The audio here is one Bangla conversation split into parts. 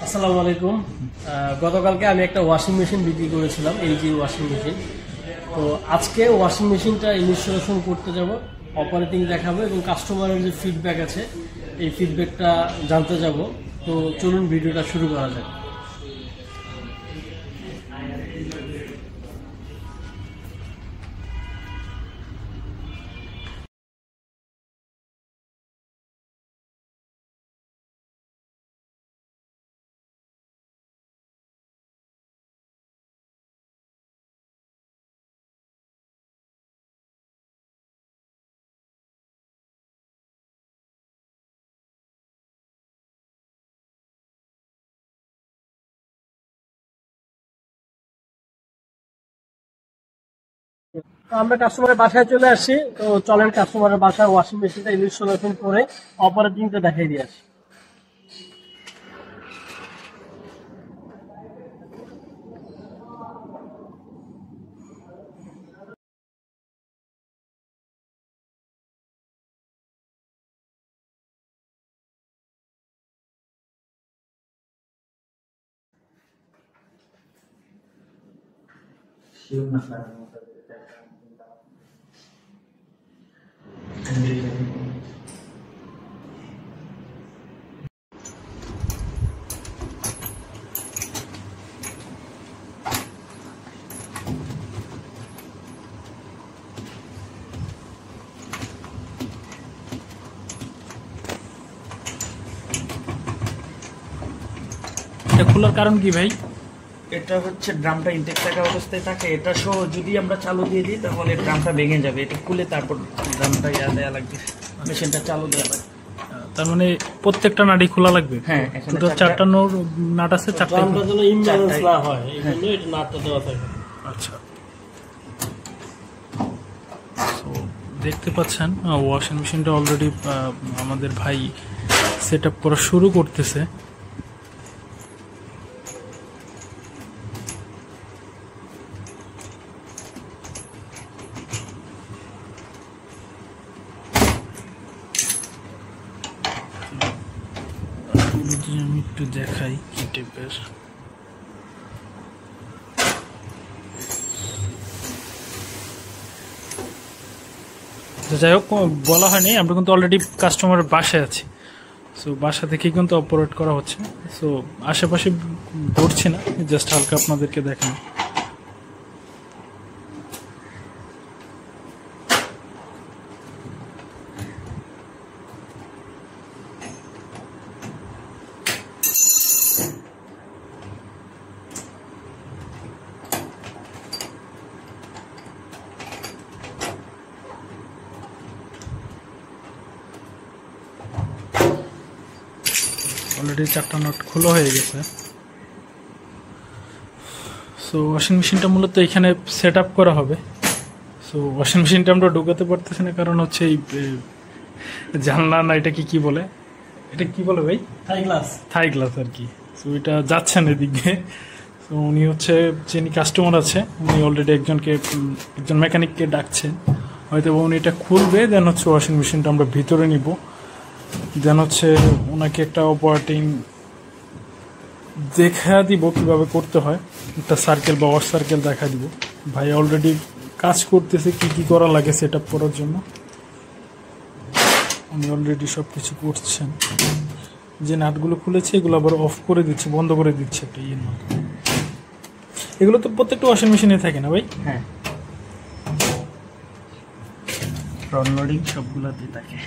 আসসালামু আলাইকুম। গতকালকে আমি একটা ওয়াশিং মেশিন বিক্রি করেছিলাম, এলজি ওয়াশিং মেশিন। তো আজকে ওয়াশিং মেশিনটা ইনস্টলেশন করতে যাব, অপারেটিং দেখাবো এবং কাস্টমারের যে ফিডব্যাক আছে এই ফিডব্যাকটা জানতে যাব। তো চলুন ভিডিওটা শুরু করা যাক। তো আমরা কাস্টমারের বাসায় চলে আসছি। তো চলেন কাস্টমারের বাসায় ওয়াশিং মেশিনটা ইনস্টলেশন করে অপারেটিংটা দেখাই দিয়ে আসি। এটা খোলার কারণ কি ভাই? এটা হচ্ছে ড্রামটা ইনটেক থাকা অবস্থায় থাকে, এটা সহ যদি আমরা চালু দিয়ে দিই তাহলে ড্রামটা ভেঙে যাবে। এটা খুলে তারপর ড্রামটা দেওয়া লাগবে, মেশিনটা চালু দেওয়া লাগবে। তার মানে প্রত্যেকটা নাড়ি খোলা লাগবে? হ্যাঁ, টোটাল 4টা নাট আছে, 4টা ড্রামটা যেন ইমব্যালেন্স না হয় এই জন্য এটা নাটটা দেওয়া থাকে। আচ্ছা, তো দেখতে পাচ্ছেন ওয়াশিং মেশিনটা অলরেডি আমাদের ভাই সেট আপ করা শুরু করতেছে। যদি আমি একটু দেখাই কি টাইপের, যাই হোক বলা হয়নি, আমরা কিন্তু অলরেডি কাস্টমারের বাসায় আছি। সো বাসা থেকে কিন্তু অপারেট করা হচ্ছে। সো আশেপাশে ঘুরছি না, জাস্ট হালকা আপনাদেরকে দেখানো। অলরেডি 4টা নট খোলা হয়ে গেছে। সো ওয়াশিং মেশিনটা মূলত এখানে সেট আপ করা হবে। সো ওয়াশিং মেশিনটা আমরা ঢুকাতে পারতেছি না, কারণ হচ্ছে এই জানলা না, এটা কি বলে, এটা কি বলে ভাই? থাই গ্লাস আর কি। সো এটা যাচ্ছে না এদিক দিয়ে। তো উনি হচ্ছে যিনি কাস্টমার আছে, উনি অলরেডি একজন মেকানিককে ডাকছেন, হয়তো উনি এটা খুলবে, দেন হচ্ছে ওয়াশিং মেশিনটা আমরা ভিতরে নিব, দেন হচ্ছে ওনাকে একটা অপারেটিং দেখা দিব কিভাবে করতে হয়, একটা সার্কেল বা ওয়াশ সার্কেল দেখা দিব। ভাই অলরেডি কাজ করতেছে কি কি করা লাগে সেট আপ করার জন্য, উনি অলরেডি সব কিছু করছেন। যে নাটগুলো খুলেছে এগুলো আবার অফ করে দিচ্ছে, বন্ধ করে দিচ্ছে একটা ইয়ের মতো। এগুলো তো প্রত্যেকটা ওয়াশিং মেশিনে থাকে না ভাই? হ্যাঁ, ফ্রন্ট লোডিং সবগুলোতে থাকে।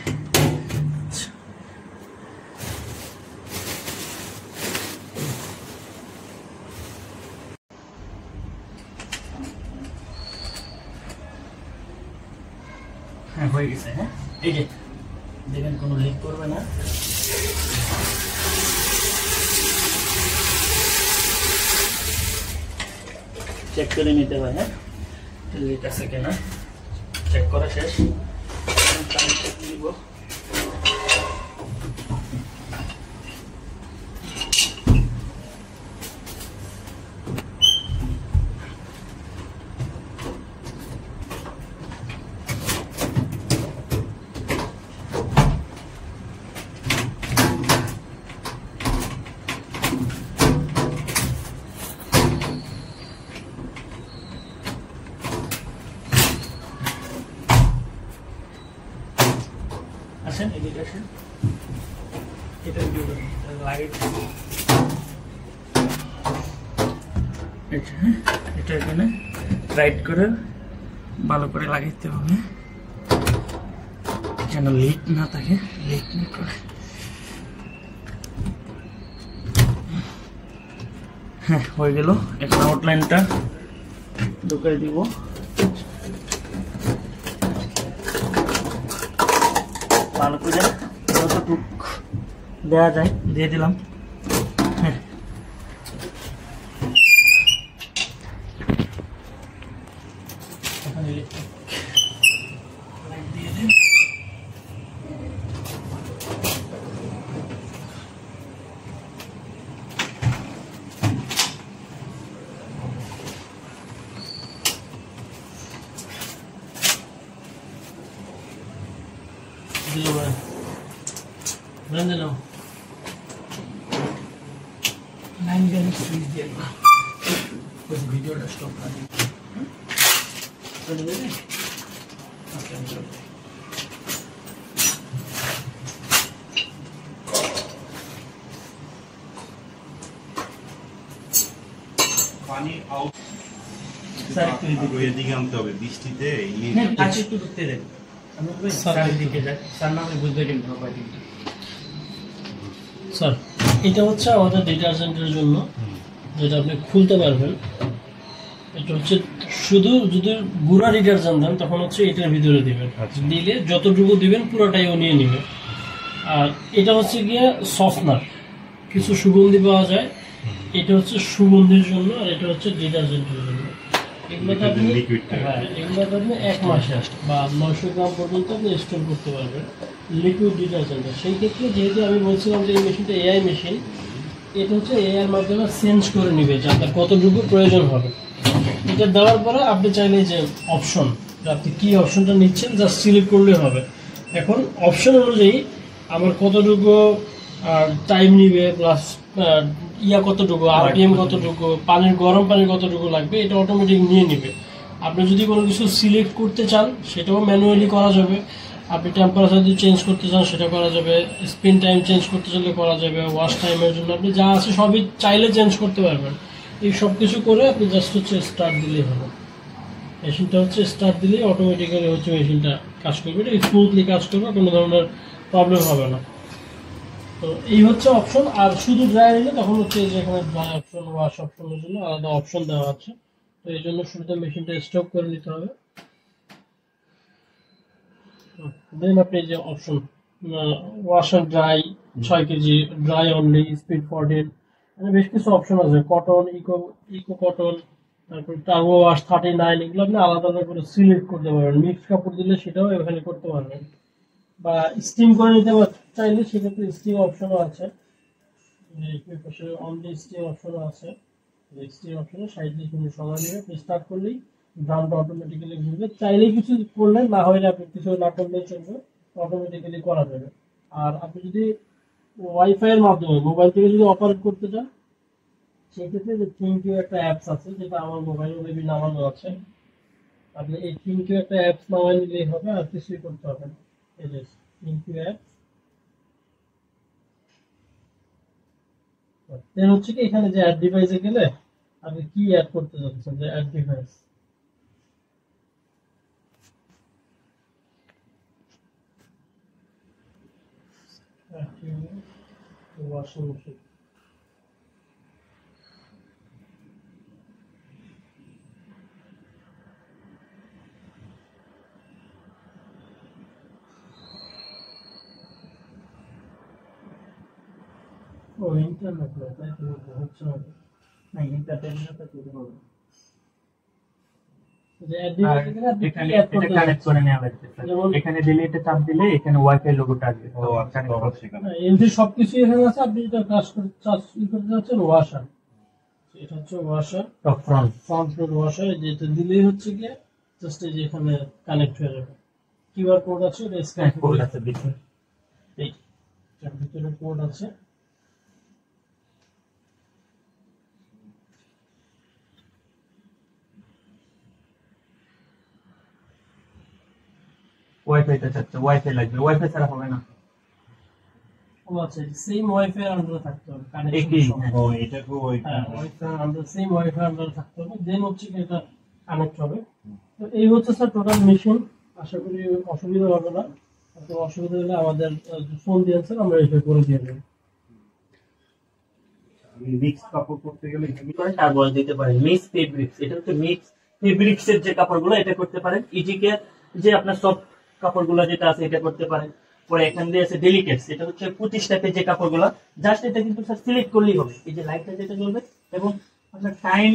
হ্যাঁ, হয়ে গেছে। হ্যাঁ, এই যে দেখেন কোনো লিক করবে না। চেক করে নিতে হয়, হ্যাঁ লিক আছে কিনা। চেক করা শেষ, দিব। আসেন এদিকে আসেন, এটা ভিডিও করেন লাইট, এটা এখানে রাইট করে ভালো করে লাগাইতে হবে যেন লিক না থাকে, লিক না করে। হ্যাঁ হয়ে গেল। এখন আউটলাইনটা ঢুকাই দিব, ভালো করে যতটুক দেওয়া যায় দিয়ে দিলাম। হ্যাঁ এখন ইলেকট্রিক লাইট দিয়ে দিন। দিলাম লাইন গেলে সুইচ দিয়ে দিলাম, ভিডিওটা স্টপ করে দিন। চলে যাবে? ওকে, চলো। পানি আউট স্যার একটু এদিকে। এদিকে আনতে হবে বৃষ্টিতে হ্যাঁ, কাছে একটু ঢুকতে দেন। আমরা তো স্যারের দিকে যাই, স্যার না হয় বুঝতে পারি না কয়দিন। স্যার এটা হচ্ছে আমাদের ডিটারজেন্টের জন্য, যেটা আপনি খুলতে পারবেন। এটা হচ্ছে শুধু যদি গুঁড়া ডিটারজেন্ট দেন তখন হচ্ছে এটার ভিতরে দিবেন, দিলে যতটুকু দিবেন পুরোটাই ও নিয়ে নেবে। আর এটা হচ্ছে গিয়ে সফটনার, কিছু সুগন্ধি পাওয়া যায়, এটা হচ্ছে সুগন্ধির জন্য, আর এটা হচ্ছে ডিটারজেন্টের জন্য। এগুলোতে আপনি এগুলোতে আপনি 1 মাসে বা 900 গ্রাম পর্যন্ত আপনি স্টোর করতে পারবেন লিকুইড ডিটারজেন্ট। সেই ক্ষেত্রে যেহেতু আমি বলছিলাম যে এই মেশিনটা এআই মেশিন, এটা হচ্ছে এআই এর মাধ্যমে সেন্স করে নিবে যে আপনার কতটুকু প্রয়োজন হবে। এটা দেওয়ার পরে আপনি চাইলে যে অপশন, আপনি কি অপশনটা নিচ্ছেন জাস্ট সিলেক্ট করলে হবে। এখন অপশন অনুযায়ী আমার কতটুকু টাইম নিবে, প্লাস কতটুকু আরপিএম, কতটুকু পানির, গরম পানির কতটুকু লাগবে, এটা অটোমেটিক নিয়ে নেবে। আপনি যদি কোনো কিছু সিলেক্ট করতে চান সেটাও ম্যানুয়ালি করা যাবে। আপনি টেম্পারেচার যদি চেঞ্জ করতে চান সেটা করা যাবে, স্পিন টাইম চেঞ্জ করতে চাইলে করা যাবে, ওয়াশ টাইমের জন্য আপনি যা আছে সবই চাইলে চেঞ্জ করতে পারবেন। এই সব কিছু করে আপনি জাস্ট হচ্ছে স্টার্ট দিলেই হবে। মেশিনটা হচ্ছে স্টার্ট দিলেই অটোমেটিক্যালি হচ্ছে মেশিনটা কাজ করবে, এটা স্মুথলি কাজ করবে, কোনো ধরনের প্রবলেম হবে না। তো এই হচ্ছে অপশন। আর শুধু ড্রাই নিলে তখন হচ্ছে যে এখানে ড্রাই অপশন, ওয়াশ অপশনের জন্য আলাদা অপশন দেওয়া আছে। তো এই জন্য শুরুতে মেশিনটা স্টপ করে নিতে হবে। দেন আপনি যে option wash and dry 6 KG, dry only, speed 14, মানে বেশ কিছু অপশন আছে, কটন, ইকো কটন, তারপর টার্বো ওয়াশ 39, এগুলো আপনি আলাদা আলাদা করে সিলেক্ট করতে পারবেন। মিক্স কাপড় দিলে সেটাও এখানে করতে পারবেন, বা স্টিম করে নিতে চাইলে সেক্ষেত্রে স্টিম অপশনও আছে। অনলি স্টিম অপশনও আছে। স্টিম অপশনে 37 মিনিট সময় নেবে, স্টার্ট করলেই ড্রামটা অটোমেটিক্যালি ঘুরবে। চাইলে কিছু করলে, না হলে আপনি কিছু না করলেই চলবে, অটোমেটিক্যালি করা যাবে। আর আপনি যদি ওয়াইফাই এর মাধ্যমে মোবাইল থেকে যদি অপারেট করতে চান সেক্ষেত্রে যে থিংকিউ একটা অ্যাপস আছে, যেটা আমার মোবাইলে মেবি নামানো আছে। আপনি এই থিংকিউ একটা অ্যাপস নামাই নিলেই হবে, আর কিছুই করতে হবে না। এই যে থিংকিউ অ্যাপস, দেন হচ্ছে কি এখানে যে অ্যাড ডিভাইসে গেলে আপনি কি অ্যাড করতে যাচ্ছেন, যে অ্যাড ডিভাইস, ওয়াশিং মেশিন। ও ইন্টারনেট না, তাই তো হচ্ছে না। না, ইন্টারনেটটা করতে হবে। যে অ্যাড ডিভাইসে গেলে আপনি এখানে কি অ্যাড এটা করতে কানেক্ট করে নেওয়া লাগবে। যেমন- এখানে দিলে, এটা চাপ দিলে এখানে ওয়াইফাই লোগোটা আসবে। ও আচ্ছা, তো অবশ্যই কানেক্ট। এমনি সবকিছু এখানে আছে। আপনি যেটা কাজ করতে যাচ্ছেন ওয়াশার, এটা হচ্ছে washer, front front load washer, যেটা দিলেই হচ্ছে গিয়ে জাস্ট এই যে এখানে কানেক্ট হয়ে যাবে। কিউআর কোড আছে, এটা স্ক্যান কোড করে আছে ভিতরে। এই এটার ভিতরে কোড আছে। ওয়াইফাইটা চাচ্ছে, ওয়াইফাই লাগবে, ওয়াইফাই ছাড়া হবে না। আচ্ছা সেম ওয়াইফাই আন্ডারে থাকতে হবে একই, কানেকশন ও এটা খুব ওই হ্যাঁ ওয়াইফাই আন্ডার সেম ওয়াইফাই আন্ডারে থাকতে হবে দেন হচ্ছে কি এটা কানেক্ট হবে। তো এই হচ্ছে স্যার টোটাল মেশিন, আশা করি অসুবিধা হবে না। তো অসুবিধা হলে আমাদের ফোন দিয়েছেন, আমরা এটা করে দিয়ে দেবো। মিক্স কাপড় করতে গেলে টার্বল দিতে পারেন, মিক্স ফেব্রিক্স, এটা হচ্ছে মিক্স ফেব্রিক্স এর যে কাপড়গুলো এটা করতে পারেন। ইজিকেয়ার যে আপনার সফট কাপড়গুলো যেটা আছে এটা করতে পারেন। পরে এখান দিয়ে আছে ডেলিকেটস, এটা হচ্ছে 25 টাইপের যে কাপড়গুলো, জাস্ট এটা কিন্তু স্যার সিলেক্ট করলেই হবে। এই যে লাইটটা যেটা জ্বলবে এবং আপনার টাইম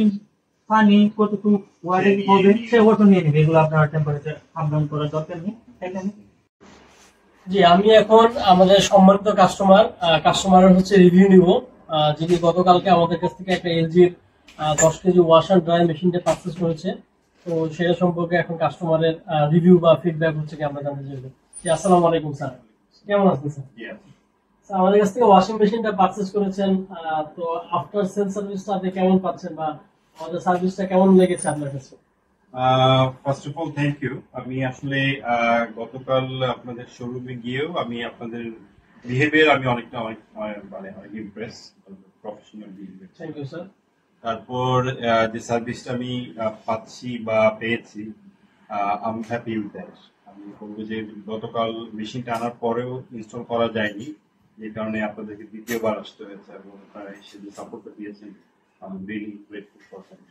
পানি কতটুকু ওয়ারেজ হবে সে অটো নিয়ে নেবে, এগুলো আপনার টেম্পারেচার আপ ডাউন করার দরকার নেই এখানে। জি, আমি এখন আমাদের সম্মানিত কাস্টমারের হচ্ছে রিভিউ নিব, যিনি গতকালকে আমাদের কাছ থেকে একটা এলজির 10 কেজি ওয়াশ অ্যান্ড ড্রাই মেশিনটা পারচেস করেছে। তো সেটা সম্পর্কে এখন কাস্টমারের রিভিউ বা ফিডব্যাক হচ্ছে কি আমরা জানতে চাইবো। জি, আসসালামু আলাইকুম স্যার, কেমন আছেন স্যার? স্যার আমাদের কাছ থেকে ওয়াশিং মেশিনটা পারচেস করেছেন, তো আফটার সেল সার্ভিসটা আপনি কেমন পাচ্ছেন বা আমাদের সার্ভিসটা কেমন লেগেছে আপনার কাছে? First of all thank you. আমি আসলে গতকাল আপনাদের শোরুমে গিয়েও আমি আপনাদের বিহেভিয়ার আমি অনেক মানে অনেক impress, professional behaviour. Thank you sir. তারপর যে সার্ভিসটা আমি পাচ্ছি বা পেয়েছি, আমি হ্যাপি উইথ দ্যাট। আমি বলবো যে গতকাল মেশিনটা আনার পরেও ইনস্টল করা যায়নি, যে কারণে আপনাদেরকে দ্বিতীয়বার আসতে হয়েছে এবং আপনারা এসে যে সাপোর্টটা দিয়েছেন আমি really grateful for that.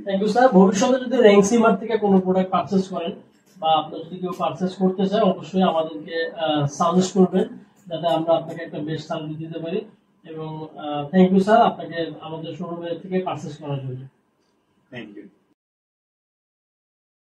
Thank you sir. ভবিষ্যতে যদি র্যাঙ্কসিমার থেকে কোনো প্রোডাক্ট পারচেস করেন বা আপনার যদি কেউ পারচেস করতে চায়, অবশ্যই আমাদেরকে সাজেস্ট করবেন যাতে আমরা আপনাকে একটা বেস্ট সার্ভিস দিতে পারি। এবং থ্যাংক ইউ স্যার আপনাকে আমাদের শোরুমে থেকে পারচেস করার জন্য। Thank you.